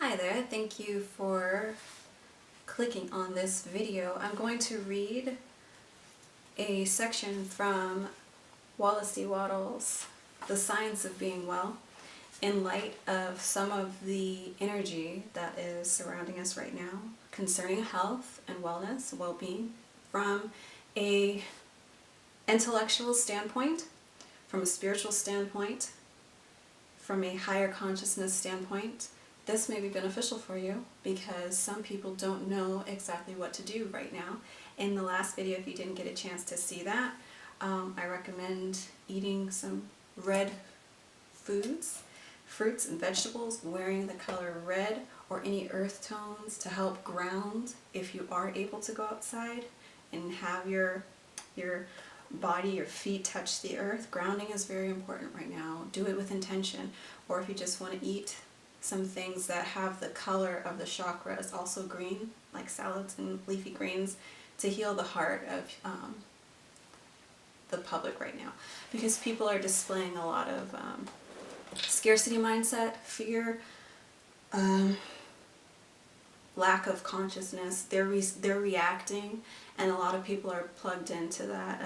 Hi there, thank you for clicking on this video. I'm going to read a section from Wallace, The Science of Being Well, in light of some of the energy that is surrounding us right now concerning health and wellness, well-being, from a intellectual standpoint, from a spiritual standpoint, from a higher consciousness standpoint. This may be beneficial for you because some people don't know exactly what to do right now. In the last video, if you didn't get a chance to see that, I recommend eating some red foods, fruits and vegetables, wearing the color red or any earth tones to help ground if you are able to go outside and have your body, your feet touch the earth. Grounding is very important right now. Do it with intention. Or if you just want to eat some things that have the color of the chakras, also green, like salads and leafy greens, to heal the heart of the public right now. Because people are displaying a lot of scarcity mindset, fear, lack of consciousness. They're reacting, and a lot of people are plugged into that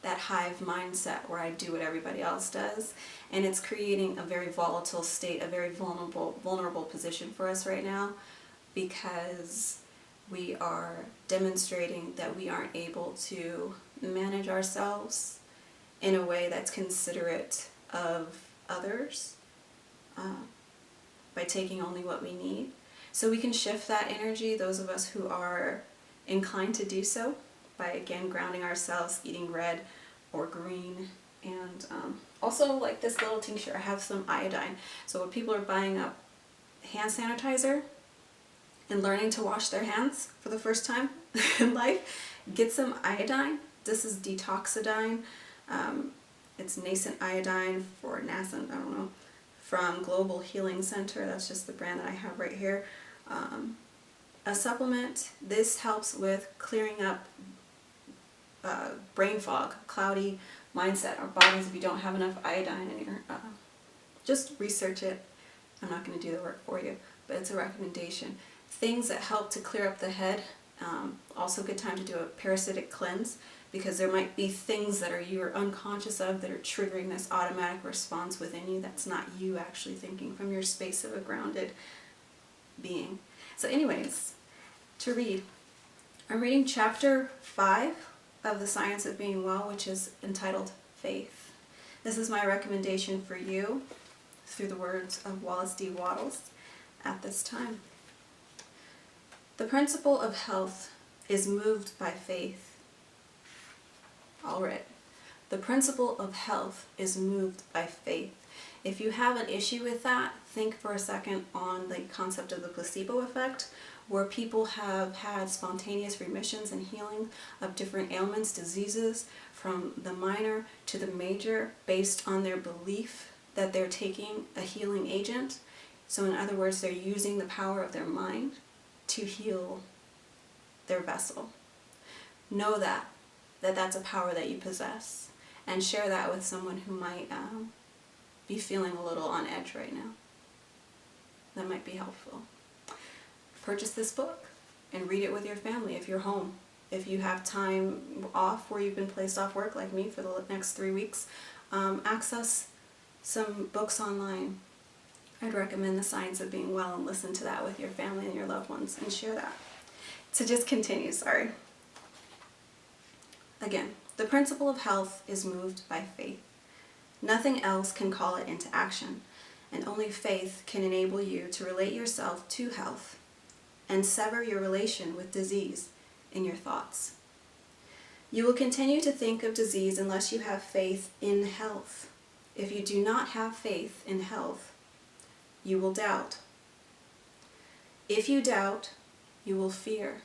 that hive mindset where I do what everybody else does, and it's creating a very volatile state, a very vulnerable position for us right now, because we are demonstrating that we aren't able to manage ourselves in a way that's considerate of others by taking only what we need. So we can shift that energy, those of us who are inclined to do so, by again grounding ourselves, eating red or green, and also like this little tincture. I have some iodine. So when people are buying up hand sanitizer and learning to wash their hands for the first time in life, get some iodine. This is detoxidine. It's nascent iodine for nascent, I don't know, from Global Healing Center. That's just the brand that I have right here. A supplement. This helps with clearing up brain fog, cloudy mindset, our bodies. If you don't have enough iodine in your, just research it. I'm not going to do the work for you, but it's a recommendation. Things that help to clear up the head. Also a good time to do a parasitic cleanse, because there might be things that you're unconscious of that are triggering this automatic response within you that's not you actually thinking from your space of a grounded being. So anyways, to read, I'm reading chapter 5 of The Science of Being Well, which is entitled Faith. This is my recommendation for you through the words of Wallace D. Wattles at this time. The principle of health is moved by faith. All right. The principle of health is moved by faith. If you have an issue with that, think for a second on the concept of the placebo effect, where people have had spontaneous remissions and healing of different ailments, diseases, from the minor to the major, based on their belief that they're taking a healing agent. So in other words, they're using the power of their mind to heal their vessel. Know that's a power that you possess, and share that with someone who might be feeling a little on edge right now. That might be helpful. Purchase this book and read it with your family if you're home. If you have time off where you've been placed off work like me for the next 3 weeks, access some books online. I'd recommend The Science of Being Well and listen to that with your family and your loved ones and share that. To just continue, sorry. Again, the principle of health is moved by faith. Nothing else can call it into action, and only faith can enable you to relate yourself to health and sever your relation with disease in your thoughts. You will continue to think of disease unless you have faith in health. If you do not have faith in health, you will doubt. If you doubt, you will fear.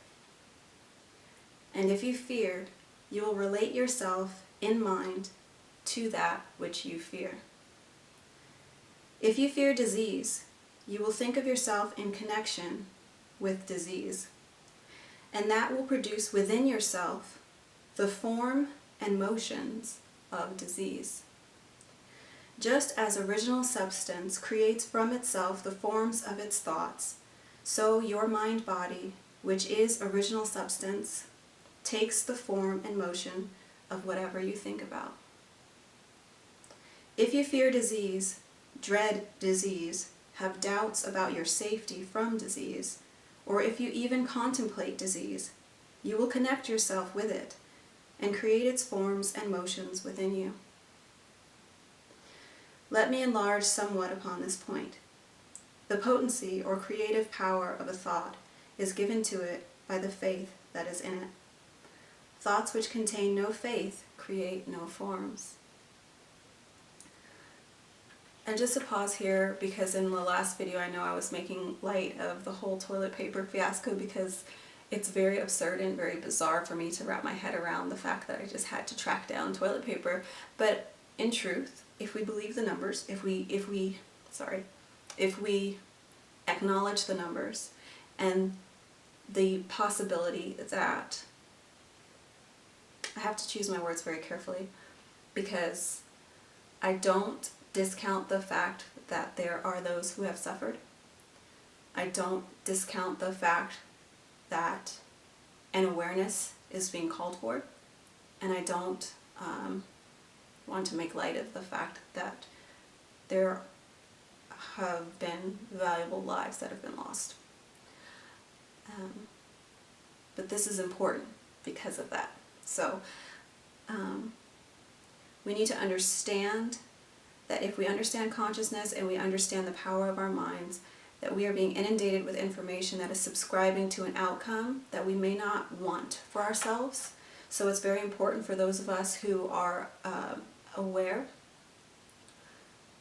And if you fear, you will relate yourself in mind to that which you fear. If you fear disease, you will think of yourself in connection with disease, and that will produce within yourself the form and motions of disease. Just as original substance creates from itself the forms of its thoughts, so your mind-body, which is original substance, takes the form and motion of whatever you think about. If you fear disease, dread disease, have doubts about your safety from disease, or if you even contemplate disease, you will connect yourself with it and create its forms and motions within you. Let me enlarge somewhat upon this point. The potency or creative power of a thought is given to it by the faith that is in it. Thoughts which contain no faith create no forms. And just to pause here, because in the last video I know I was making light of the whole toilet paper fiasco because it's very absurd and very bizarre for me to wrap my head around the fact that I just had to track down toilet paper. But in truth, if we believe the numbers, if we acknowledge the numbers and the possibility that, I have to choose my words very carefully because I don't discount the fact that there are those who have suffered. I don't discount the fact that an awareness is being called for, and I don't want to make light of the fact that there have been valuable lives that have been lost. But this is important because of that. So we need to understand that if we understand consciousness and we understand the power of our minds, that we are being inundated with information that is subscribing to an outcome that we may not want for ourselves. So it's very important for those of us who are aware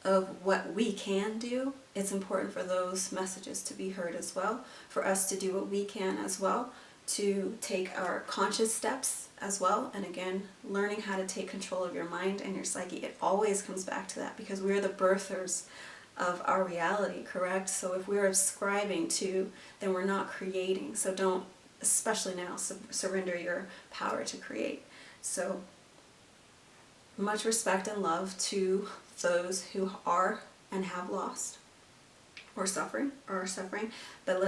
of what we can do. It's important for those messages to be heard as well, for us to do what we can as well, to take our conscious steps as well. And again, learning how to take control of your mind and your psyche, it always comes back to that because we're the birthers of our reality, correct? So if we're ascribing to, then we're not creating. So don't, especially now, surrender your power to create. So much respect and love to those who are and have lost or are suffering, but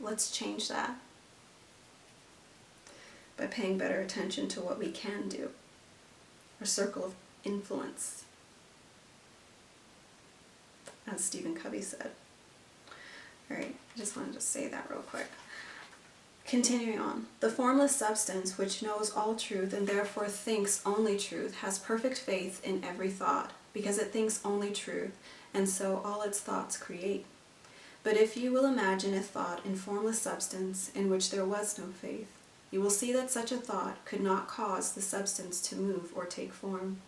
let's change that by paying better attention to what we can do. Our circle of influence, as Stephen Covey said. Alright, I just wanted to say that real quick. Continuing on, the formless substance which knows all truth and therefore thinks only truth has perfect faith in every thought because it thinks only truth, and so all its thoughts create. But if you will imagine a thought in formless substance in which there was no faith, you will see that such a thought could not cause the substance to move or take form.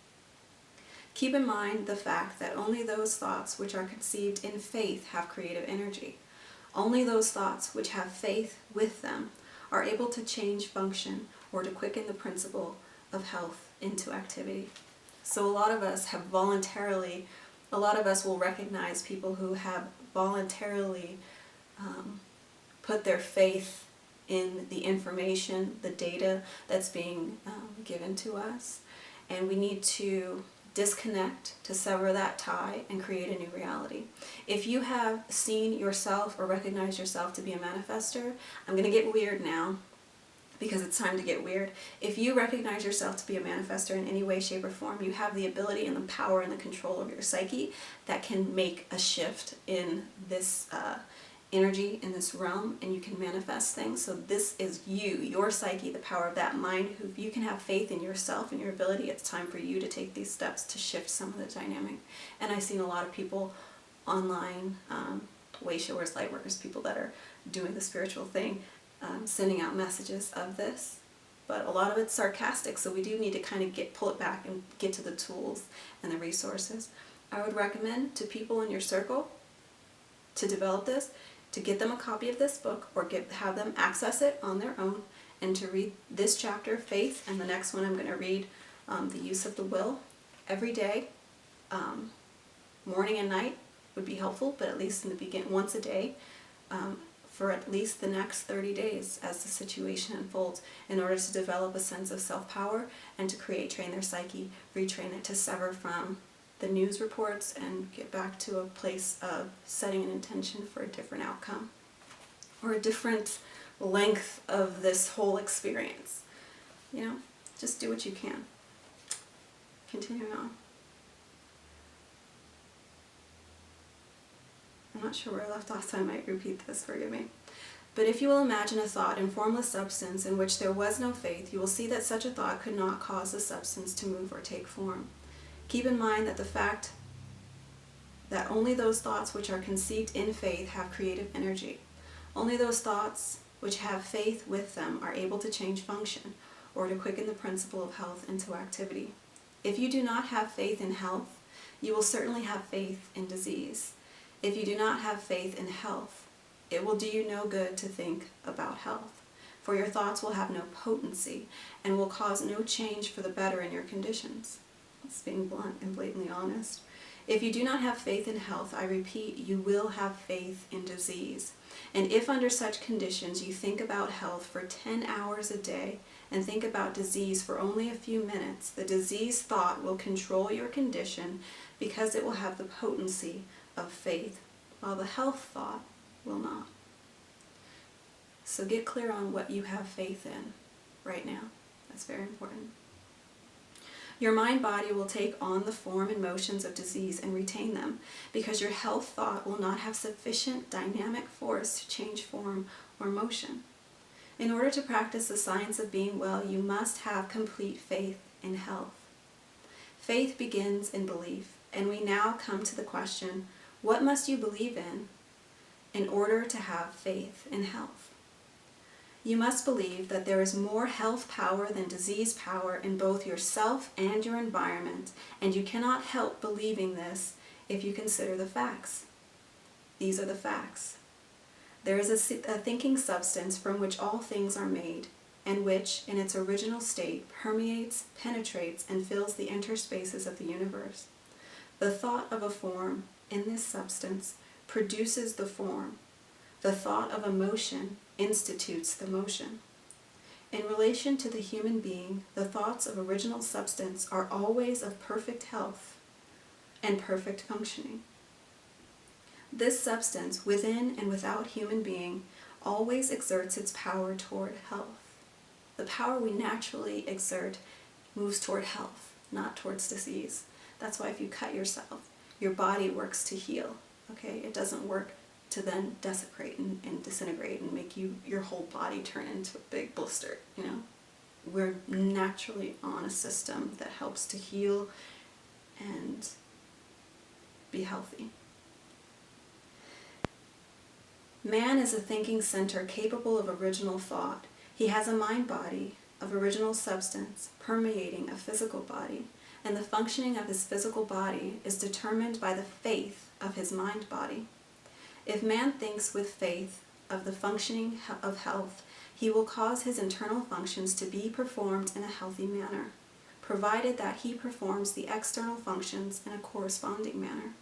Keep in mind the fact that only those thoughts which are conceived in faith have creative energy. Only those thoughts which have faith with them are able to change function or to quicken the principle of health into activity. So a lot of us will recognize people who have voluntarily put their faith in the information, the data that's being given to us. And we need to disconnect, to sever that tie and create a new reality. If you have seen yourself or recognized yourself to be a manifester, I'm going to get weird now because it's time to get weird. If you recognize yourself to be a manifester in any way, shape, or form, you have the ability and the power and the control of your psyche that can make a shift in this energy, in this realm, and you can manifest things. So this is you, your psyche, the power of that mind. If you can have faith in yourself and your ability, it's time for you to take these steps to shift some of the dynamic. And I've seen a lot of people online, way showers, light workers, people that are doing the spiritual thing, sending out messages of this. But a lot of it's sarcastic, so we do need to kind of pull it back and get to the tools and the resources. I would recommend to people in your circle to develop this, to get them a copy of this book or have them access it on their own, and to read this chapter, Faith, and the next one I'm going to read, The Use of the Will, every day. Morning and night would be helpful, but at least in the beginning, once a day, for at least the next 30 days as the situation unfolds, in order to develop a sense of self-power and to train their psyche, retrain it to sever from the news reports and get back to a place of setting an intention for a different outcome or a different length of this whole experience. You know, just do what you can. Continuing on. I'm not sure where I left off, so I might repeat this, forgive me. But if you will imagine a thought in formless substance in which there was no faith, you will see that such a thought could not cause the substance to move or take form. Keep in mind that the fact that only those thoughts which are conceived in faith have creative energy. Only those thoughts which have faith with them are able to change function or to quicken the principle of health into activity. If you do not have faith in health, you will certainly have faith in disease. If you do not have faith in health, it will do you no good to think about health, for your thoughts will have no potency and will cause no change for the better in your conditions. That's being blunt and blatantly honest. If you do not have faith in health, I repeat, you will have faith in disease. And if under such conditions you think about health for 10 hours a day and think about disease for only a few minutes, the disease thought will control your condition because it will have the potency of faith, while the health thought will not. So get clear on what you have faith in right now. That's very important. Your mind-body will take on the form and motions of disease and retain them, because your health thought will not have sufficient dynamic force to change form or motion. In order to practice the science of being well, you must have complete faith in health. Faith begins in belief, and we now come to the question, what must you believe in order to have faith in health? You must believe that there is more health power than disease power in both yourself and your environment, and you cannot help believing this if you consider the facts. These are the facts. There is a thinking substance from which all things are made, and which, in its original state, permeates, penetrates, and fills the interspaces of the universe. The thought of a form in this substance produces the form. The thought of a motion institutes the motion. In relation to the human being, the thoughts of original substance are always of perfect health and perfect functioning. This substance, within and without human being, always exerts its power toward health. The power we naturally exert moves toward health, not towards disease. That's why if you cut yourself, your body works to heal. Okay? It doesn't work to then desecrate and disintegrate and make your whole body turn into a big blister, you know. We're naturally on a system that helps to heal and be healthy. Man is a thinking center capable of original thought. He has a mind-body of original substance permeating a physical body, and the functioning of his physical body is determined by the faith of his mind-body. If man thinks with faith of the functioning of health, he will cause his internal functions to be performed in a healthy manner, provided that he performs the external functions in a corresponding manner.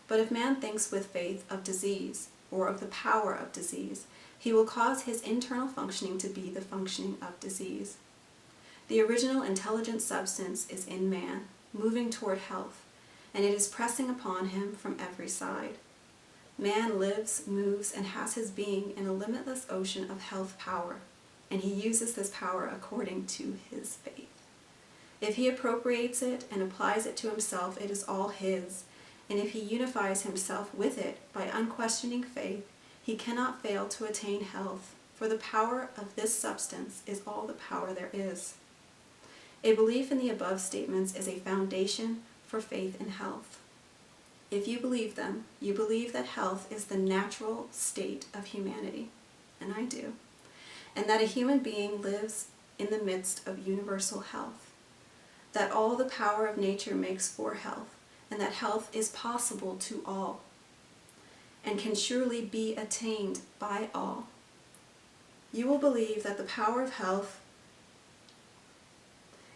But if man thinks with faith of disease, or of the power of disease, he will cause his internal functioning to be the functioning of disease. The original intelligent substance is in man, moving toward health, and it is pressing upon him from every side. Man lives, moves, and has his being in a limitless ocean of health power, and he uses this power according to his faith. If he appropriates it and applies it to himself, it is all his, and if he unifies himself with it by unquestioning faith, he cannot fail to attain health, for the power of this substance is all the power there is. A belief in the above statements is a foundation for faith in health. If you believe them, you believe that health is the natural state of humanity, and I do, and that a human being lives in the midst of universal health, that all the power of nature makes for health, and that health is possible to all, and can surely be attained by all. You will believe that the power of health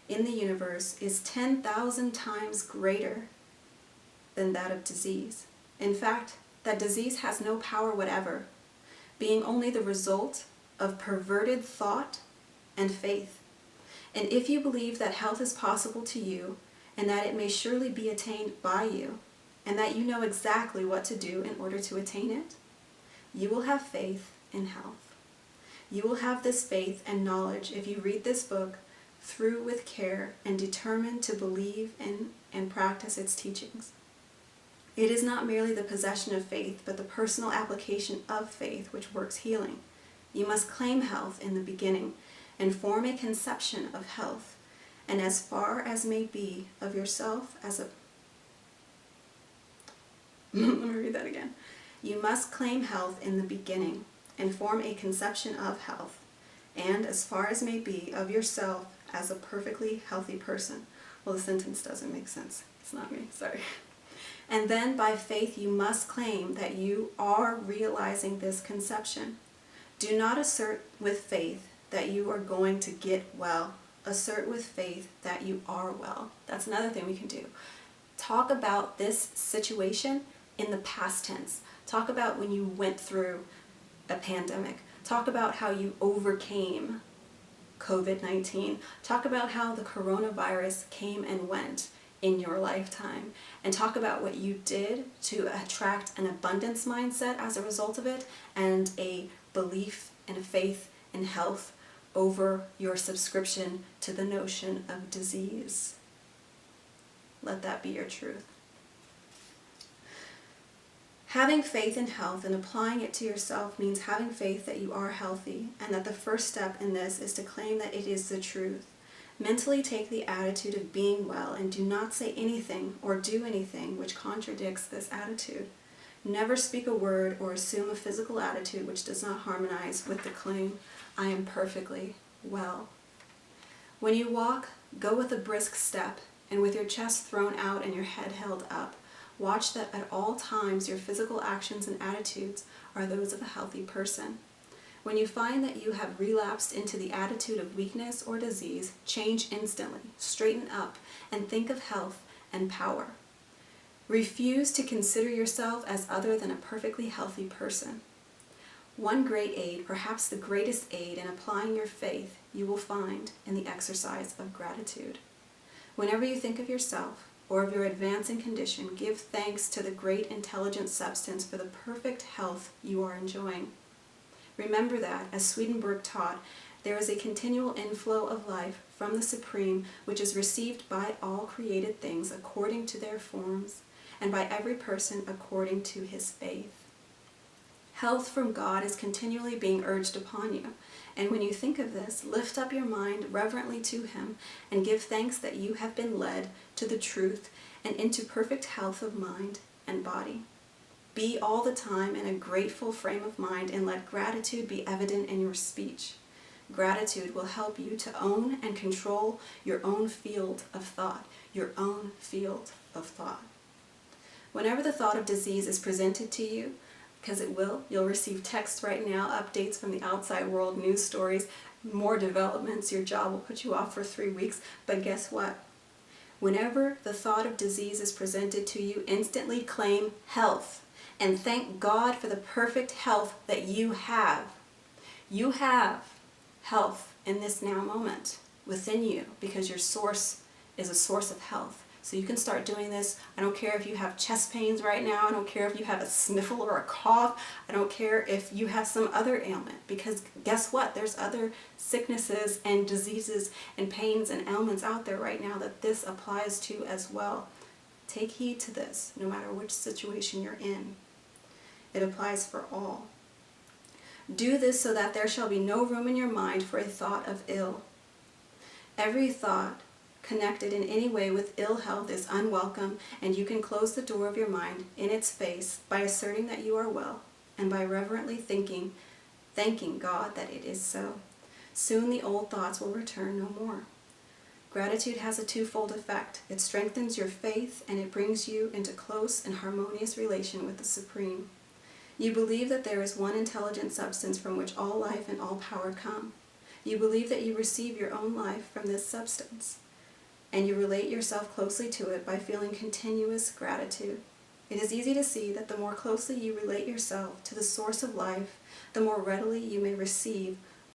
in the universe is 10,000 times greater than that of disease. In fact, that disease has no power whatever, being only the result of perverted thought and faith. And if you believe that health is possible to you, and that it may surely be attained by you, and that you know exactly what to do in order to attain it? You will have faith in health. You will have this faith and knowledge if you read this book through with care and determine to believe in and practice its teachings. It is not merely the possession of faith, but the personal application of faith which works healing. You must claim health in the beginning and form a conception of health, and as far as may be of yourself as a... Let me read that again. You must claim health in the beginning and form a conception of health, and as far as may be of yourself as a perfectly healthy person. Well, the sentence doesn't make sense. It's not me, sorry. And then by faith you must claim that you are realizing this conception. Do not assert with faith that you are going to get well. Assert with faith that you are well. That's another thing we can do. Talk about this situation in the past tense. Talk about when you went through a pandemic. Talk about how you overcame COVID-19. Talk about how the coronavirus came and went in your lifetime. And talk about what you did to attract an abundance mindset as a result of it, and a belief and a faith in health over your subscription to the notion of disease. Let that be your truth. Having faith in health and applying it to yourself means having faith that you are healthy, and that the first step in this is to claim that it is the truth. Mentally take the attitude of being well and do not say anything or do anything which contradicts this attitude. Never speak a word or assume a physical attitude which does not harmonize with the claim, I am perfectly well. When you walk, go with a brisk step and with your chest thrown out and your head held up. Watch that at all times your physical actions and attitudes are those of a healthy person. When you find that you have relapsed into the attitude of weakness or disease, change instantly, straighten up, and think of health and power. Refuse to consider yourself as other than a perfectly healthy person. One great aid, perhaps the greatest aid in applying your faith, you will find in the exercise of gratitude. Whenever you think of yourself or of your advancing condition, give thanks to the great intelligent substance for the perfect health you are enjoying. Remember that, as Swedenborg taught, there is a continual inflow of life from the Supreme which is received by all created things according to their forms, and by every person according to his faith. Health from God is continually being urged upon you, and when you think of this, lift up your mind reverently to Him and give thanks that you have been led to the truth and into perfect health of mind and body. Be all the time in a grateful frame of mind, and let gratitude be evident in your speech. Gratitude will help you to own and control your own field of thought, your own field of thought. Whenever the thought of disease is presented to you, because it will, you'll receive texts right now, updates from the outside world, news stories, more developments, your job will put you off for 3 weeks, but guess what? Whenever the thought of disease is presented to you, instantly claim health. And thank God for the perfect health that you have. You have health in this now moment within you, because your source is a source of health. So you can start doing this. I don't care if you have chest pains right now. I don't care if you have a sniffle or a cough. I don't care if you have some other ailment, because guess what? There's other sicknesses and diseases and pains and ailments out there right now that this applies to as well. Take heed to this, no matter which situation you're in. It applies for all. Do this so that there shall be no room in your mind for a thought of ill. Every thought connected in any way with ill health is unwelcome, and you can close the door of your mind in its face by asserting that you are well, and by reverently thanking God that it is so. Soon the old thoughts will return no more. Gratitude has a twofold effect. It strengthens your faith, and it brings you into close and harmonious relation with the Supreme. You believe that there is one intelligent substance from which all life and all power come. You believe that you receive your own life from this substance, and you relate yourself closely to it by feeling continuous gratitude. It is easy to see that the more closely you relate yourself to the source of life, the more readily you may receive